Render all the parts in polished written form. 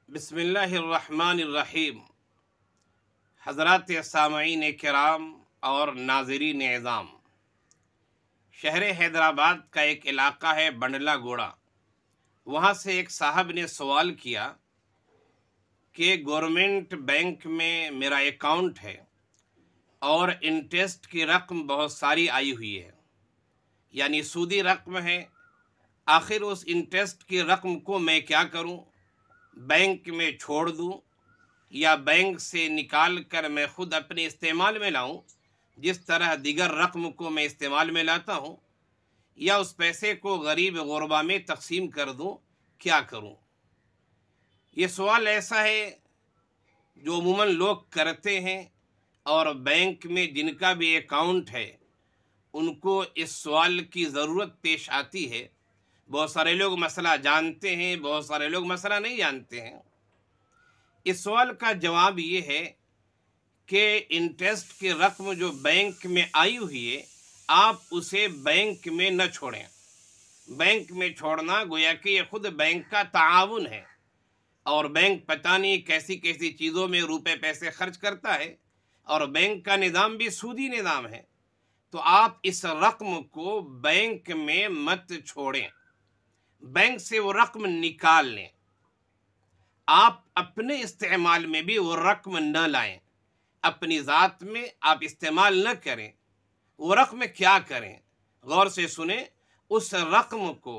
بسم اللہ الرحمن الرحیم۔ حضرات سامعین کرام اور ناظرین اعظام، شہر حیدرآباد کا ایک علاقہ ہے بنڈلا گوڑا۔ وہاں سے ایک صاحب نے سوال کیا کہ گورنمنٹ بینک میں میرا اکاؤنٹ ہے اور انٹرسٹ کی رقم بہت ساری آئی ہوئی ہے، یعنی سودی رقم ہے۔ آخر اس انٹرسٹ کی رقم کو میں کیا کروں؟ بینک میں چھوڑ دوں یا بینک سے نکال کر میں خود اپنے استعمال میں لاؤں جس طرح دیگر رقم کو میں استعمال میں لاتا ہوں، یا اس پیسے کو غریب غربا میں تقسیم کر دوں؟ کیا کروں؟ یہ سوال ایسا ہے جو عموماً لوگ کرتے ہیں، اور بینک میں جن کا بھی اکاؤنٹ ہے ان کو اس سوال کی ضرورت پیش آتی ہے۔ بہت سارے لوگ مسئلہ جانتے ہیں، بہت سارے لوگ مسئلہ نہیں جانتے ہیں۔ اس سوال کا جواب یہ ہے کہ انٹرسٹ کی رقم جو بینک میں آئی ہوئی ہے، آپ اسے بینک میں نہ چھوڑیں۔ بینک میں چھوڑنا گویا کہ یہ خود بینک کا تعاون ہے، اور بینک پتہ نہیں کیسی کیسی چیزوں میں روپے پیسے خرچ کرتا ہے، اور بینک کا نظام بھی سودی نظام ہے۔ تو آپ اس رقم کو بینک میں مت چھوڑیں، بینک سے وہ رقم نکال لیں۔ آپ اپنے استعمال میں بھی وہ رقم نہ لائیں، اپنی ذات میں آپ استعمال نہ کریں۔ وہ رقم کیا کریں؟ غور سے سنیں۔ اس رقم کو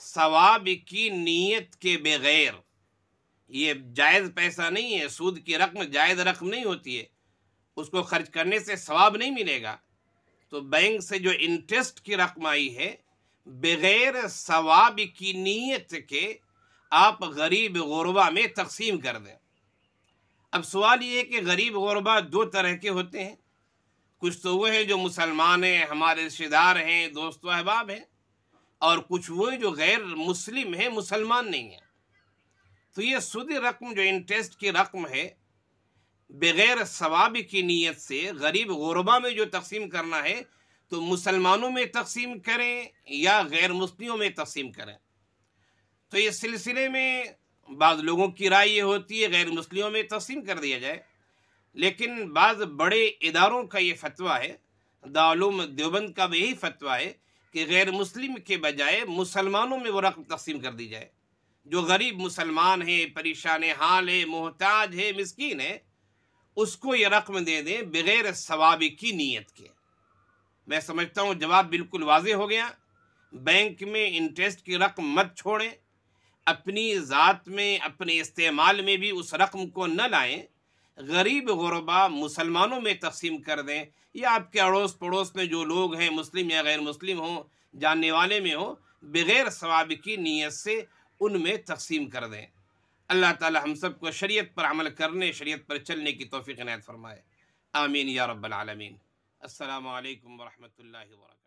ثواب کی نیت کے بغیر، یہ جائز پیسہ نہیں ہے، سود کی رقم جائز رقم نہیں ہوتی ہے، اس کو خرچ کرنے سے ثواب نہیں ملے گا۔ تو بینک سے جو انٹرسٹ کی رقم آئی ہے، بغیر ثواب کی نیت کے آپ غریب غربا میں تقسیم کر دیں۔ اب سوال یہ ہے کہ غریب غربا دو طرح کے ہوتے ہیں۔ کچھ تو وہ ہیں جو مسلمان ہیں، ہمارے رشتہ دار ہیں، دوست و احباب ہیں، اور کچھ وہ ہیں جو غیر مسلم ہیں، مسلمان نہیں ہیں۔ تو یہ سودی رقم جو انٹرسٹ کی رقم ہے، بغیر ثواب کی نیت سے غریب غربا میں جو تقسیم کرنا ہے، تو مسلمانوں میں تقسیم کریں یا غیر مسلموں میں تقسیم کریں۔ تو اس سلسلے میں بعض لوگوں کی رائے یہ ہوتی ہے غیر مسلموں میں تقسیم کر دیا جائے، لیکن بعض بڑے اداروں کا یہ فتویٰ ہے، دارالعلوم دیوبند کا بھی یہی فتویٰ ہے کہ غیر مسلم کے بجائے مسلمانوں میں وہ رقم تقسیم کر دی جائے۔ جو غریب مسلمان ہے، پریشان حال ہے، محتاج ہے، مسکین ہے، اس کو یہ رقم دے دیں بغیر ثواب کی نیت کے۔ میں سمجھتا ہوں جواب بالکل واضح ہو گیا۔ بینک میں انٹرسٹ کی رقم مت چھوڑیں، اپنی ذات میں، اپنے استعمال میں بھی اس رقم کو نہ لائیں، غریب غربا مسلمانوں میں تقسیم کر دیں، یا آپ کے اڑوس پڑوس میں جو لوگ ہیں، مسلم یا غیر مسلم ہوں، جاننے والے میں ہوں، بغیر ثواب کی نیت سے ان میں تقسیم کر دیں۔ اللہ تعالی ہم سب کو شریعت پر عمل کرنے، شریعت پر چلنے کی توفیق عنایت فرمائے۔ آمین یا رب العالمین۔ السلام علیکم ورحمۃ اللہ وبرکاتہ۔